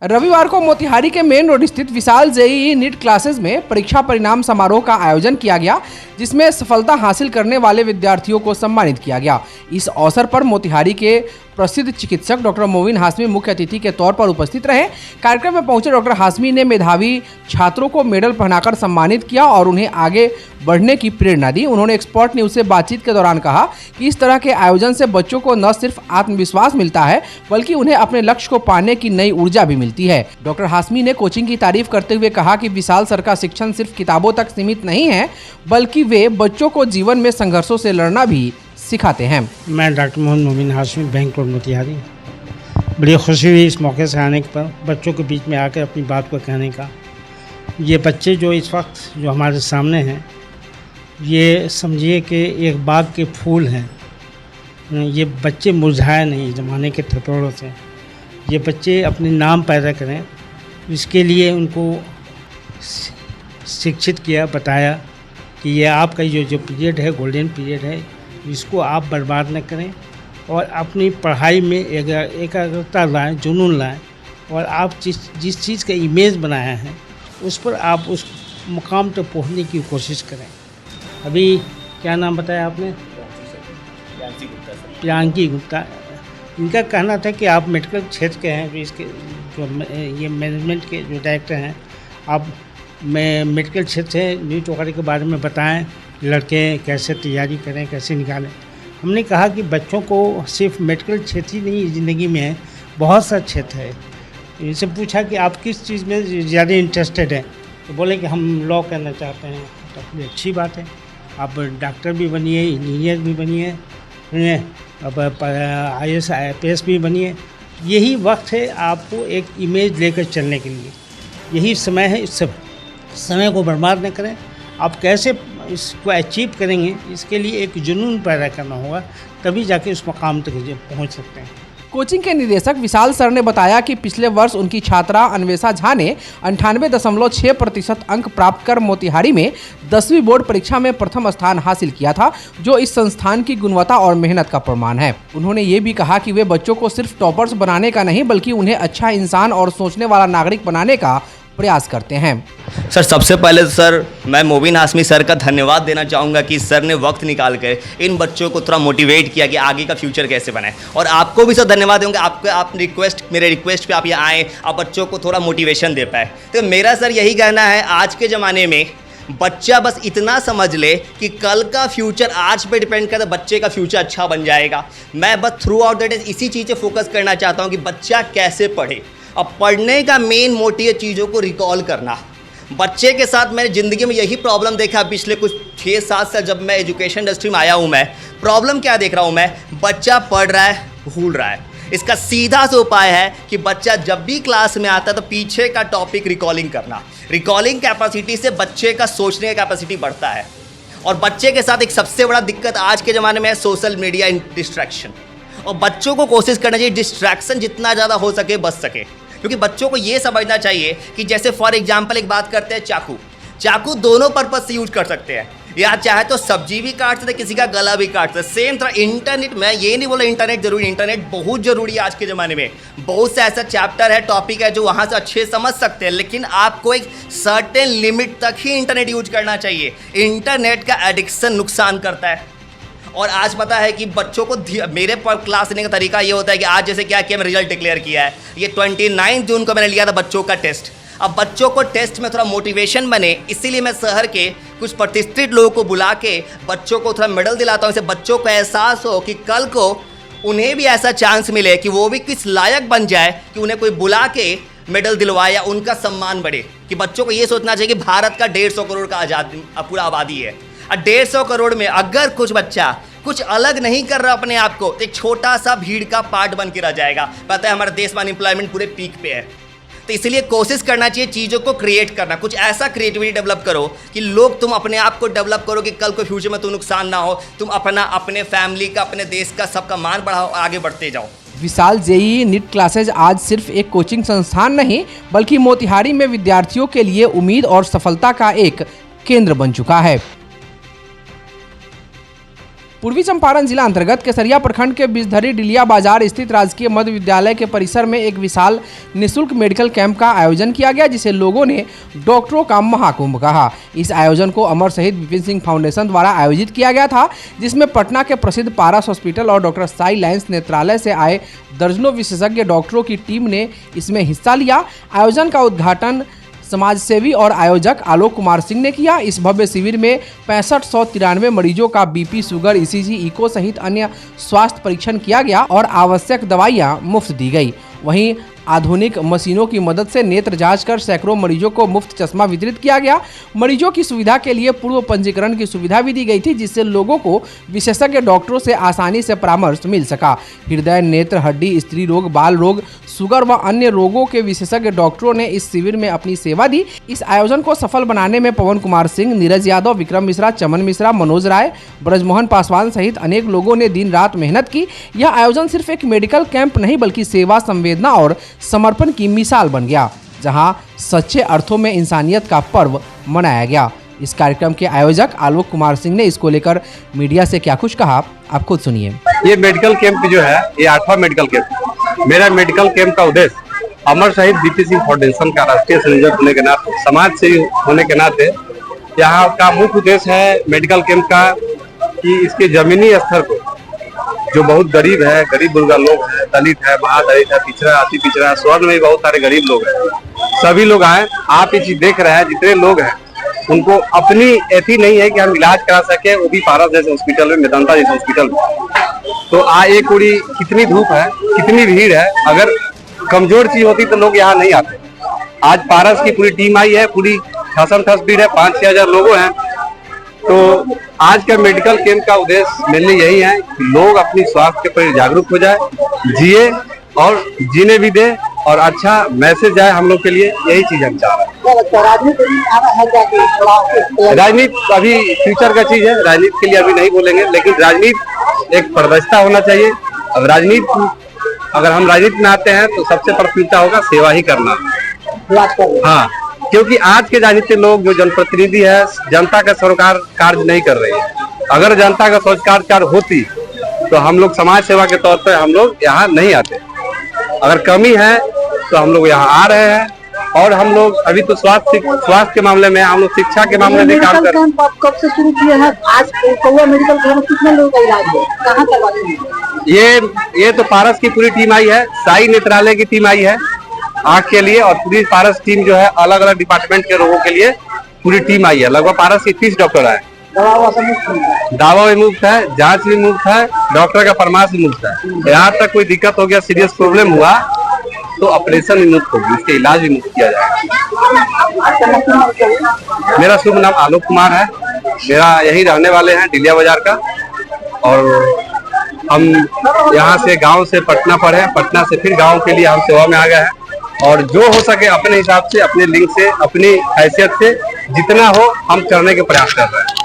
रविवार को मोतिहारी के मेन रोड स्थित विशाल जेईई नीट क्लासेस में परीक्षा परिणाम समारोह का आयोजन किया गया, जिसमें सफलता हासिल करने वाले विद्यार्थियों को सम्मानित किया गया। इस अवसर पर मोतिहारी के प्रसिद्ध चिकित्सक डॉक्टर मोविन हाशमी मुख्य अतिथि के तौर पर उपस्थित रहे। कार्यक्रम में पहुंचे डॉक्टर हाशमी ने मेधावी छात्रों को मेडल पहनाकर सम्मानित किया और उन्हें आगे बढ़ने की प्रेरणा दी। उन्होंने एक्सपर्ट न्यूज से बातचीत के दौरान कहा कि इस तरह के आयोजन से बच्चों को न सिर्फ आत्मविश्वास मिलता है, बल्कि उन्हें अपने लक्ष्य को पाने की नई ऊर्जा भी मिलती है। डॉक्टर हाशमी ने कोचिंग की तारीफ करते हुए कहा कि विशाल सर का शिक्षण सिर्फ किताबों तक सीमित नहीं है, बल्कि वे बच्चों को जीवन में संघर्षों से लड़ना भी सिखाते हैं। मैं doctor Movin Hashmi, bank road Motihari. बड़ी खुशी हुई इस मौके से आने पर, बच्चों के बीच में आकर अपनी बात को कहने का। ये बच्चे जो इस वक्त जो हमारे सामने हैं, ये समझिए कि एक बाग के फूल हैं। ये बच्चे मुरझाए नहीं ज़माने के थपेड़ों से। ये बच्चे अपने नाम पैदा करें, इसके लिए उनको शिक्षित किया, बताया कि ये आपका जो पीरियड है, गोल्डन पीरियड है, इसको आप बर्बाद न करें और अपनी पढ़ाई में एकाग्रता लाएं, जुनून लाएं और आप जिस चीज़ का इमेज बनाया है उस पर आप उस मुकाम तक पहुंचने की कोशिश करें। अभी क्या नाम बताया आपने? प्रियांकी गुप्ता। इनका कहना था कि आप मेडिकल क्षेत्र के हैं, इसके जो ये मैनेजमेंट के जो डायरेक्टर हैं, आप मेडिकल क्षेत्र से नीट वगैरह के बारे में बताएं, लड़के कैसे तैयारी करें, कैसे निकालें। हमने कहा कि बच्चों को सिर्फ मेडिकल क्षेत्र ही नहीं, ज़िंदगी में बहुत सा क्षेत्र है। इनसे पूछा कि आप किस चीज़ में ज़्यादा इंटरेस्टेड हैं, तो बोले कि हम लॉ करना चाहते हैं। तो अच्छी बात है, आप डॉक्टर भी बनिए, इंजीनियर भी बनिए, अब IAS IPS भी बनिए। यही वक्त है आपको एक इमेज लेकर चलने के लिए, यही समय है। इस समय को बर्बाद न करें। आप कैसे इसको अचीव करेंगे, इसके लिए एक जुनून पैदा करना होगा, तभी जाके उस मकाम तक पहुंच सकते हैं। कोचिंग के निदेशक विशाल सर ने बताया कि पिछले वर्ष उनकी छात्रा अन्वेषा झा ने 98.6% अंक प्राप्त कर मोतिहारी में 10वीं बोर्ड परीक्षा में प्रथम स्थान हासिल किया था, जो इस संस्थान की गुणवत्ता और मेहनत का प्रमाण है। उन्होंने ये भी कहा कि वे बच्चों को सिर्फ टॉपर्स बनाने का नहीं, बल्कि उन्हें अच्छा इंसान और सोचने वाला नागरिक बनाने का प्रयास करते हैं। सर, सबसे पहले सर मैं मोविन हाशमी सर का धन्यवाद देना चाहूँगा कि सर ने वक्त निकाल कर इन बच्चों को थोड़ा मोटिवेट किया कि आगे का फ्यूचर कैसे बनाए। और आपको भी सर धन्यवाद दूंगा, आप मेरे रिक्वेस्ट पे आप यहाँ आए, आप बच्चों को थोड़ा मोटिवेशन दे पाए। तो मेरा सर यही कहना है, आज के ज़माने में बच्चा बस इतना समझ ले कि कल का फ्यूचर आज पे डिपेंड करता है, बच्चे का फ्यूचर अच्छा बन जाएगा। मैं बस थ्रू आउट दैट इसी चीज़ पे फोकस करना चाहता हूँ कि बच्चा कैसे पढ़े। अब पढ़ने का मेन मोटिव है चीज़ों को रिकॉल करना। बच्चे के साथ मैंने ज़िंदगी में यही प्रॉब्लम देखा पिछले कुछ 6-7 साल जब मैं एजुकेशन इंडस्ट्री में आया हूँ। मैं प्रॉब्लम क्या देख रहा हूँ, मैं बच्चा पढ़ रहा है, भूल रहा है। इसका सीधा सा उपाय है कि बच्चा जब भी क्लास में आता है तो पीछे का टॉपिक रिकॉलिंग करना। रिकॉलिंग कैपेसिटी से बच्चे का सोचने का कैपेसिटी बढ़ता है। और बच्चे के साथ एक सबसे बड़ा दिक्कत आज के ज़माने में है सोशल मीडिया डिस्ट्रैक्शन। और बच्चों को कोशिश करना चाहिए डिस्ट्रैक्शन जितना ज़्यादा हो सके बच सके, क्योंकि बच्चों को ये समझना चाहिए कि जैसे फॉर एग्जांपल एक बात करते हैं, चाकू दोनों पर्पज से यूज कर सकते हैं। या चाहे तो सब्जी भी काट सकते, किसी का गला भी काट सकते। सेम तरह इंटरनेट, मैं ये नहीं बोला इंटरनेट जरूरी, इंटरनेट बहुत जरूरी है आज के ज़माने में। बहुत से ऐसा चैप्टर है, टॉपिक है जो वहाँ से अच्छे समझ सकते हैं, लेकिन आपको एक सर्टेन लिमिट तक ही इंटरनेट यूज करना चाहिए। इंटरनेट का एडिक्शन नुकसान करता है। और आज पता है कि बच्चों को मेरे पर क्लास लेने का तरीका ये होता है कि आज जैसे क्या किया, मैं रिजल्ट डिक्लेयर किया है, ये 29 जून को मैंने लिया था बच्चों का टेस्ट। अब बच्चों को टेस्ट में थोड़ा मोटिवेशन बने, इसीलिए मैं शहर के कुछ प्रतिष्ठित लोगों को बुला के बच्चों को थोड़ा मेडल दिलाता हूँ। इससे बच्चों को एहसास हो कि कल को उन्हें भी ऐसा चांस मिले कि वो भी किस लायक बन जाए कि उन्हें कोई बुला के मेडल दिलवाए या उनका सम्मान बढ़े। कि बच्चों को ये सोचना चाहिए कि भारत का 150 करोड़ का पूरा आबादी है, और 150 करोड़ में अगर कुछ बच्चा कुछ अलग नहीं कर रहा अपने आप को, तो एक छोटा सा भीड़ का पार्ट बन के रह जाएगा। पता है हमारे देश में अनएम्प्लॉयमेंट पूरे पीक पे है। तो इसलिए कोशिश करना चाहिए चीज़ों को क्रिएट करना, कुछ ऐसा क्रिएटिविटी डेवलप करो कि लोग, तुम अपने आप को डेवलप करो कि कल को फ्यूचर में तुम नुकसान ना हो, तुम अपने फैमिली का, अपने देश का, सबका मान बढ़ाओ, आगे बढ़ते जाओ। विशाल जेईई नीट क्लासेज आज सिर्फ एक कोचिंग संस्थान नहीं, बल्कि मोतिहारी में विद्यार्थियों के लिए उम्मीद और सफलता का एक केंद्र बन चुका है। पूर्वी चंपारण जिला अंतर्गत केसरिया प्रखंड के बिजधरी डिलिया बाजार स्थित राजकीय मध्य विद्यालय के परिसर में एक विशाल निःशुल्क मेडिकल कैंप का आयोजन किया गया, जिसे लोगों ने डॉक्टरों का महाकुंभ कहा। इस आयोजन को अमर शहीद विपिन सिंह फाउंडेशन द्वारा आयोजित किया गया था, जिसमें पटना के प्रसिद्ध पारस हॉस्पिटल और डॉक्टर साई लाइन्स नेत्रालय से आए दर्जनों विशेषज्ञ डॉक्टरों की टीम ने इसमें हिस्सा लिया। आयोजन का उद्घाटन समाजसेवी और आयोजक आलोक कुमार सिंह ने किया। इस भव्य शिविर में 6593 मरीजों का बीपी, शुगर, ईसीजी, इको सहित अन्य स्वास्थ्य परीक्षण किया गया और आवश्यक दवाइयां मुफ्त दी गई। वहीं आधुनिक मशीनों की मदद से नेत्र जांच कर सैकड़ों मरीजों को मुफ्त चश्मा वितरित किया गया। मरीजों की सुविधा के लिए पूर्व पंजीकरण की सुविधा भी दी गई थी, जिससे लोगों को विशेषज्ञ डॉक्टरों से आसानी से परामर्श मिल सका। हृदय, नेत्र, हड्डी, स्त्री रोग, बाल रोग, शुगर व अन्य रोगों के विशेषज्ञ डॉक्टरों ने इस शिविर में अपनी सेवा दी। इस आयोजन को सफल बनाने में पवन कुमार सिंह, नीरज यादव, विक्रम मिश्रा, चमन मिश्रा, मनोज राय, ब्रजमोहन पासवान सहित अनेक लोगों ने दिन रात मेहनत की। यह आयोजन सिर्फ एक मेडिकल कैंप नहीं बल्कि सेवा, संवेदना और समर्पण की मिसाल बन गया, जहां सच्चे अर्थों में इंसानियत का पर्व मनाया गया। इस कार्यक्रम के आयोजक आलोक कुमार सिंह ने इसको लेकर मीडिया से क्या कुछ कहा, आप खुद सुनिए। ये मेडिकल कैंप जो है, ये 8वां मेडिकल कैंप। मेरा मेडिकल कैंप का उद्देश्य अमर शहीद विपिन सिंह फाउंडेशन का राष्ट्रीय संयोजक होने के नाते, समाज से होने के नाते, यहाँ का मुख्य उद्देश्य है मेडिकल कैंप का कि इसके जमीनी स्तर को, जो बहुत गरीब है, गरीब बुर्गा लोग हैं, दलित है, महादलित है, पिछड़ा, अति पिछड़ा, स्वर्ण में बहुत सारे गरीब लोग हैं, सभी लोग आए। आप ये चीज देख रहे हैं, जितने लोग हैं उनको अपनी ऐसी नहीं है कि हम इलाज करा सके, वो भी पारस जैसे हॉस्पिटल में, मेदांता जैसे हॉस्पिटल में। तो ये कुड़ी कितनी धूप है, कितनी भीड़ है, अगर कमजोर चीज होती तो लोग यहाँ नहीं आते। आज पारस की पूरी टीम आई है, पूरी ठसम ठस भीड़ है, 5-6 हजार लोग हैं। तो आज का मेडिकल कैंप का उद्देश्य मेनली यही है कि लोग अपनी स्वास्थ्य के प्रति जागरूक हो जाए, जिए और जीने भी दे और अच्छा मैसेज जाए हम लोग के लिए, यही चीज हम चाह रहे हैं। राजनीति अभी फ्यूचर का चीज है, राजनीति के लिए अभी नहीं बोलेंगे, लेकिन राजनीति एक पारदर्शिता होना चाहिए। अब राजनीति, अगर हम राजनीति में आते हैं तो सबसे प्राथमिकता होगा सेवा ही करना। हाँ, क्योंकि आज के राजनीतिक लोग जो जनप्रतिनिधि है, जनता का सरोकार कार्य नहीं कर रही है। अगर जनता का सरोकार कार्य होती तो हम लोग समाज सेवा के तौर पर हम लोग यहाँ नहीं आते। अगर कमी है तो हम लोग यहाँ आ रहे हैं। और हम लोग अभी तो स्वास्थ्य के मामले में, हम लोग शिक्षा के मामले में काम कर रहे हैं। कब से शुरू किए हैं? आज कौवा मेडिकल कैंप में कितने लोगों का इलाज है, कहाँ करवाते हैं? ये तो पारस की पूरी टीम आई है, साई नेत्रालय की टीम आई है आँख के लिए, और पूरी पारस टीम जो है अलग अलग डिपार्टमेंट के रोगों के लिए पूरी टीम आई है। लगभग पारस के 30 डॉक्टर आए। दावा भी मुफ्त है, जांच भी मुफ्त है, डॉक्टर का परामर्श भी मुफ्त है। यहाँ तक कोई दिक्कत हो गया, सीरियस प्रॉब्लम हुआ तो ऑपरेशन भी मुफ्त होगी, इसके इलाज भी मुफ्त किया जाएगा। मेरा शुभ नाम आलोक कुमार है, मेरा यही रहने वाले हैं डिलिया बाजार का, और हम यहाँ से गांव से पटना पढ़े, पटना से फिर गांव के लिए हम सेवा में आ गए हैं। और जो हो सके अपने हिसाब से, अपने लिंक से, अपनी हैसियत से जितना हो हम करने के प्रयास कर रहे हैं।